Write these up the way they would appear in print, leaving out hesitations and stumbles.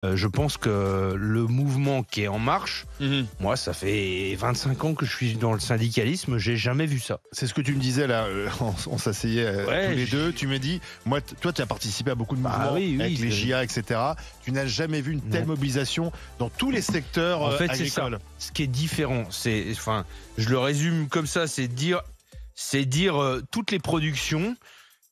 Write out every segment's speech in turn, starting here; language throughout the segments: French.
Je pense que le mouvement qui est en marche, moi, ça fait 25 ans que je suis dans le syndicalisme, j'ai jamais vu ça. C'est ce que tu me disais là, on s'asseyait Ouais, tous les deux. Tu me dis, moi, toi, tu as participé à beaucoup de mouvements oui, avec les c'est- JA, etc. Tu n'as jamais vu une telle Non. mobilisation dans tous les secteurs En fait, c'est ça. agricoles. Ce qui est différent, je le résume comme ça, c'est dire toutes les productions,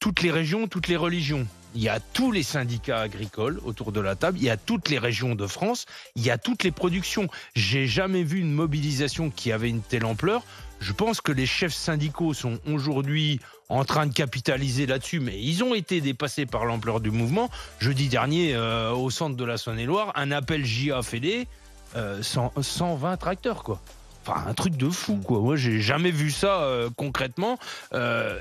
toutes les régions, toutes les religions. Il y a tous les syndicats agricoles autour de la table, il y a toutes les régions de France, il y a toutes les productions. J'ai jamais vu une mobilisation qui avait une telle ampleur. Je pense que les chefs syndicaux sont aujourd'hui en train de capitaliser là-dessus, mais ils ont été dépassés par l'ampleur du mouvement. Jeudi dernier, au centre de la Saône-et-Loire, un appel JA Fédé, 120 tracteurs, quoi. Enfin, un truc de fou, quoi. Moi, j'ai jamais vu ça concrètement.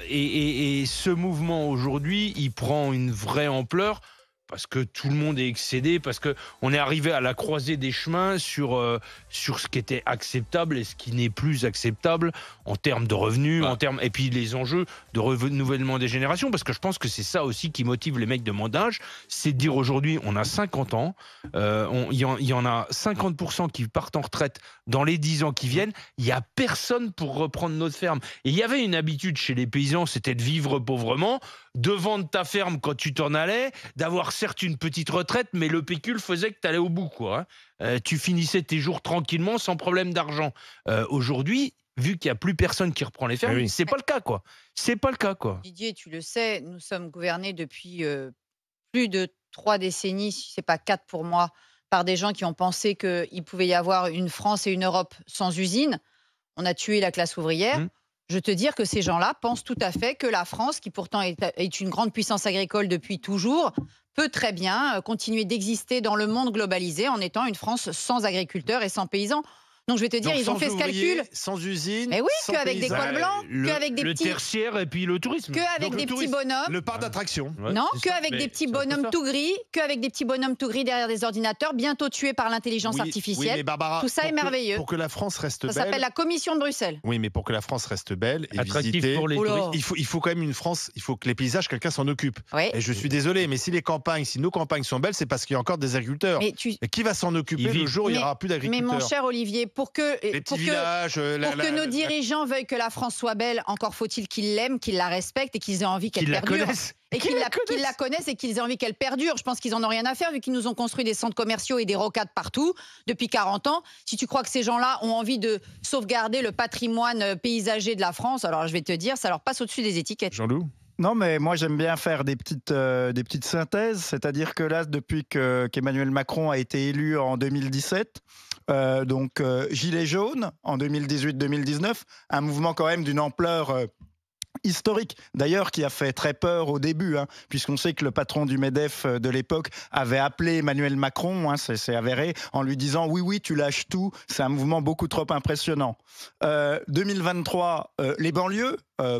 Et ce mouvement aujourd'hui, il prend une vraie ampleur parce que tout le monde est excédé, parce que on est arrivé à la croisée des chemins sur ce qui était acceptable et ce qui n'est plus acceptable en termes de revenus, et puis les enjeux de renouvellement des générations, parce que je pense que c'est ça aussi qui motive les mecs de mon âge, c'est de dire aujourd'hui, on a 50 ans, il y en a 50% qui partent en retraite dans les 10 ans qui viennent, il n'y a personne pour reprendre notre ferme. Et il y avait une habitude chez les paysans, c'était de vivre pauvrement, de vendre ta ferme quand tu t'en allais, d'avoir certes une petite retraite, mais le pécule faisait que tu allais au bout, quoi. Tu finissais tes jours tranquillement, sans problème d'argent. Aujourd'hui, vu qu'il n'y a plus personne qui reprend les fermes, oui. c'est pas le cas, quoi. C'est pas le cas, quoi. Didier, tu le sais, nous sommes gouvernés depuis plus de 3 décennies, si ce n'est pas 4 pour moi, par des gens qui ont pensé qu'il pouvait y avoir une France et une Europe sans usines. On a tué la classe ouvrière. Je te dire que ces gens-là pensent tout à fait que la France, qui pourtant est une grande puissance agricole depuis toujours, peut très bien continuer d'exister dans le monde globalisé en étant une France sans agriculteurs et sans paysans. Donc je vais te dire, Donc, ils ont sans fait ce ouvriers, calcul. sans usine, Mais oui, sans qu'avec des paysans. cols blancs, qu'avec des le petits, tertiaire et puis le tourisme. qu'avec Donc, le des petits tourisme, bonhommes. le parc d'attraction. Ouais, Non, c'est ça. qu'avec Mais des petits c'est un peu bonhommes ça. tout gris, qu'avec des petits bonhommes tout gris derrière des ordinateurs, bientôt tués par l'intelligence Oui, artificielle. mais Barbara, Tout ça est pour que- merveilleux. Pour que la France reste Ça s'appelle belle. la Commission de Bruxelles. Oui, mais pour que la France reste belle et Attractif visitée, pour les Oh là. touristes. il faut quand même une France, il faut que les paysages, quelqu'un s'en occupe. Oui. Et je suis désolé, mais si nos campagnes sont belles, c'est parce qu'il y a encore des agriculteurs. Mais tu... Et qui va s'en occuper Ils le vivent. jour où il n'y aura plus Mais d'agriculteurs? mon cher Olivier, pour que, Les petits villages, pour que nos dirigeants veuillent que la France soit belle, encore faut-il qu'ils l'aiment, qu'ils la respectent et qu'ils aient envie qu'elle Qu'ils la perdure. connaissent. Et qu'ils la connaissent et qu'ils aient envie qu'elle perdure. Je pense qu'ils en ont rien à faire vu qu'ils nous ont construit des centres commerciaux et des rocades partout depuis 40 ans. Si tu crois que ces gens-là ont envie de sauvegarder le patrimoine paysager de la France, alors je vais te dire, ça leur passe au-dessus des étiquettes. Jean-Loup? Non, mais moi j'aime bien faire des petites synthèses, c'est-à-dire que là, depuis qu'Emmanuel Macron a été élu en 2017, Gilets jaunes en 2018-2019, un mouvement quand même d'une ampleur historique, d'ailleurs, qui a fait très peur au début, puisqu'on sait que le patron du MEDEF de l'époque avait appelé Emmanuel Macron, c'est avéré, en lui disant « Oui, tu lâches tout, c'est un mouvement beaucoup trop impressionnant ». 2023, les banlieues,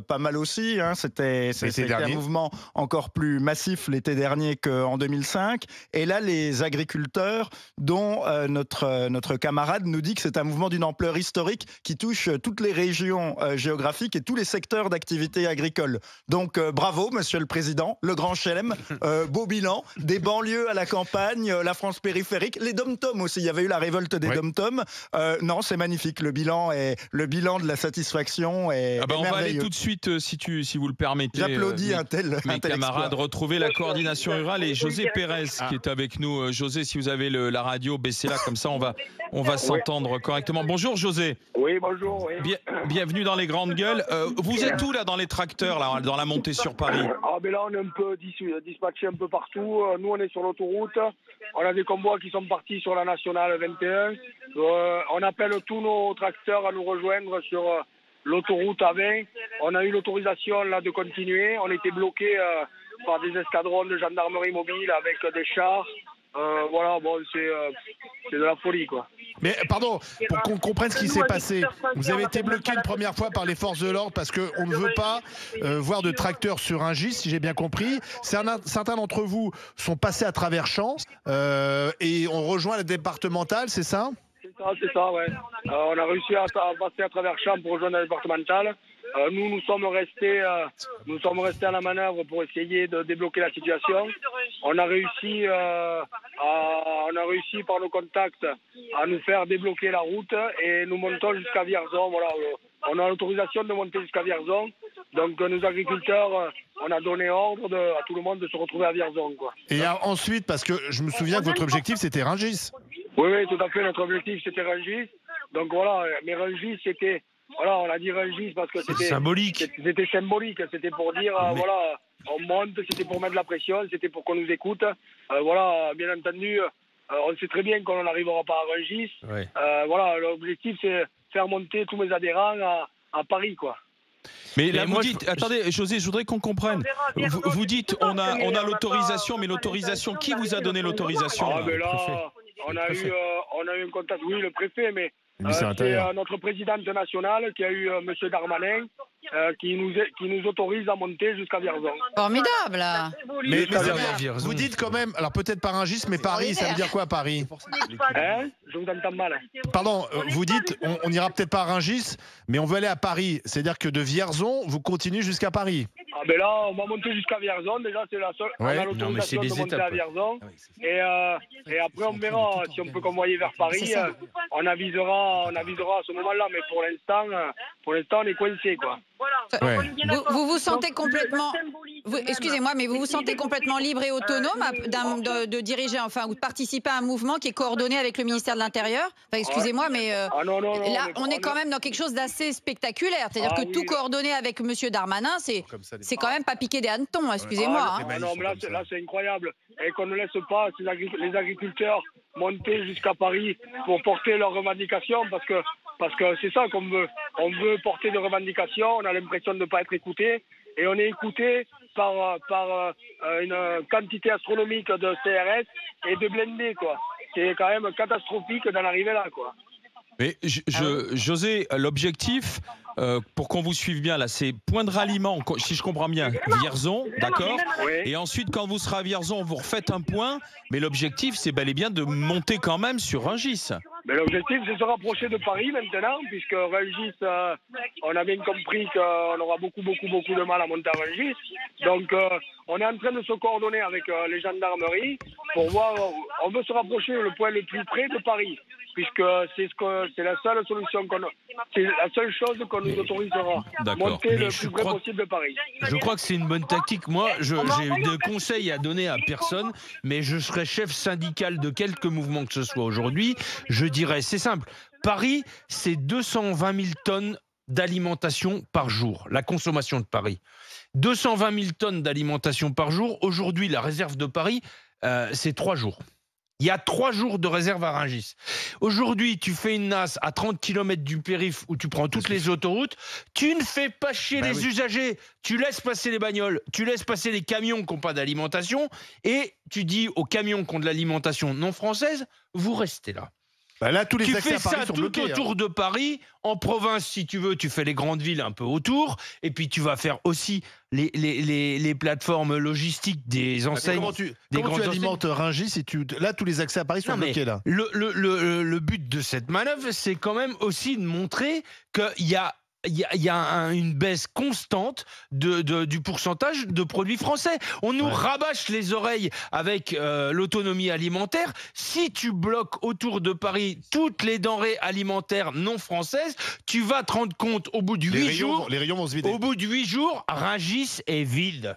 pas mal aussi, c'était un mouvement encore plus massif l'été dernier qu'en 2005. Et là, les agriculteurs, dont notre camarade nous dit que c'est un mouvement d'une ampleur historique qui touche toutes les régions géographiques et tous les secteurs d'activité agricole. Donc bravo, Monsieur le Président, le grand chelem, beau bilan, des banlieues à la campagne, la France périphérique, les dom-toms aussi, il y avait eu la révolte des dom-toms. Non, c'est magnifique, le bilan de la satisfaction est on va aller merveilleux. tout de suite, si vous le permettez. J'applaudis un tel camarades, exploit. retrouver la coordination rurale et José Pérez qui est avec nous. José, si vous avez la radio, baissez-la, comme ça on va s'entendre correctement. Bonjour José. Oui, bonjour. Oui. Bienvenue dans les grandes gueules. Vous êtes où là dans les tracteurs, là, dans la montée sur Paris? Là on est un peu dispatché un peu partout. Nous on est sur l'autoroute. On a des convois qui sont partis sur la nationale 21. On appelle tous nos tracteurs à nous rejoindre sur l'autoroute A20. On a eu l'autorisation là de continuer. On était bloqués par des escadrons de gendarmerie mobile avec des chars. C'est de la folie, quoi. Mais pardon, pour qu'on comprenne ce qui s'est passé, vous avez été bloqué une première fois par les forces de l'ordre parce qu'on ne veut pas voir de tracteurs sur un gis, si j'ai bien compris. Certains d'entre vous sont passés à travers Champs et ont rejoint la départementale, c'est ça? C'est ça, ouais. On a réussi à passer à travers Champs pour rejoindre la départementale. Nous sommes restés à la manœuvre pour essayer de débloquer la situation. on a réussi par nos contacts à nous faire débloquer la route et nous montons jusqu'à Vierzon. Voilà, on a l'autorisation de monter jusqu'à Vierzon. Donc nos agriculteurs, on a donné ordre à tout le monde de se retrouver à Vierzon, quoi. Et ensuite, parce que je me souviens que votre objectif c'était Rungis. Oui, tout à fait. Notre objectif c'était Rungis. Donc voilà, mais Rungis c'était, voilà, on a dit Rungis parce que c'était symbolique. C'était symbolique. C'était pour dire, voilà, on monte. C'était pour mettre de la pression. C'était pour qu'on nous écoute. Voilà, bien entendu, on sait très bien qu'on n'arrivera pas à Rungis. Ouais. Voilà, l'objectif c'est faire monter tous mes adhérents à Paris, quoi. Mais là, Mais vous moi, dites, attendez, José, je voudrais qu'on comprenne. Vous dites, on a l'autorisation, mais l'autorisation, qui vous a donné l'autorisation? Ah, mais là, on a eu un contact, oui, le préfet, mais ministère c'est intérieur. notre présidente nationale qui a eu Monsieur Darmanin, qui nous autorise à monter jusqu'à Vierzon. Formidable. Mais Vierzon. vous dites quand même, alors peut-être pas Rungis, mais Paris, ça veut dire quoi Paris? Hein? Je vous entends mal. Pardon, vous dites, on ira peut-être pas à Rungis, mais on veut aller à Paris. C'est-à-dire que de Vierzon, vous continuez jusqu'à Paris. Ah ben là, on va monter jusqu'à Vierzon. Déjà, c'est la seule. Ouais. On a Non, mais c'est l'autorisation de des monter étapes. à Vierzon. Et après, on verra si on peut convoyer vers Paris. On avisera à ce moment-là. Mais pour l'instant, on est coincé, quoi. Ouais. Vous vous sentez complètement, excusez-moi, mais vous vous sentez complètement libre et autonome de diriger, enfin, ou de participer à un mouvement qui est coordonné avec le ministère de l'Intérieur. Enfin, excusez-moi, mais Non, là, on est quand même dans quelque chose d'assez spectaculaire. C'est-à-dire que tout coordonné avec Monsieur Darmanin, c'est quand même pas piquer des hannetons, excusez-moi. hein. Non, mais là, c'est incroyable. Et qu'on ne laisse pas les agriculteurs monter jusqu'à Paris pour porter leurs revendications, parce que c'est ça qu'on veut. On veut porter des revendications, on a l'impression de ne pas être écouté, et on est écouté par une quantité astronomique de CRS et de blindés, quoi. C'est quand même catastrophique d'en arriver là, quoi. Mais José, l'objectif, pour qu'on vous suive bien, là, c'est point de ralliement, si je comprends bien, Vierzon, d'accord? Oui. Et ensuite, quand vous serez à Vierzon, vous refaites un point, mais l'objectif, c'est bel et bien de monter quand même sur Rungis. Mais l'objectif, c'est de se rapprocher de Paris maintenant, puisque Rungis, on a bien compris qu'on aura beaucoup de mal à monter à Rungis. Donc, on est en train de se coordonner avec les gendarmeries pour voir, on veut se rapprocher le point le plus près de Paris, puisque c'est la seule solution c'est la seule chose qu'on nous autorisera. D'accord. Monter Mais le je plus près crois- possible de Paris. Je crois que c'est une bonne tactique. Moi, j'ai de conseils à donner à personne, mais je serais chef syndical de quelque mouvement que ce soit aujourd'hui. Je dirais, c'est simple. Paris, c'est 220 000 tonnes d'alimentation par jour, la consommation de Paris. 220 000 tonnes d'alimentation par jour. Aujourd'hui, la réserve de Paris, c'est 3 jours. Il y a 3 jours de réserve à Rungis. Aujourd'hui, tu fais une nasse à 30 km du périph' où tu prends toutes les autoroutes. Tu ne fais pas chier les usagers. Tu laisses passer les bagnoles, tu laisses passer les camions qui n'ont pas d'alimentation et tu dis aux camions qui ont de l'alimentation non française, vous restez là. Bah là, tous les Tu accès fais à Paris ça sont tout bloqués. autour de Paris. En province, si tu veux, tu fais les grandes villes un peu autour. Et puis, tu vas faire aussi les plateformes logistiques des enseignes. Comment tu grandes alimentes Rungis si là, tous les accès à Paris sont Non, mais bloqués là. le but de cette manœuvre, c'est quand même aussi de montrer qu'il y a une baisse constante du pourcentage de produits français. On nous rabâche les oreilles avec l'autonomie alimentaire. Si tu bloques autour de Paris toutes les denrées alimentaires non françaises, tu vas te rendre compte au bout de 8 jours. Les rayons vont se vider. Au bout de 8 jours, Rungis est vide.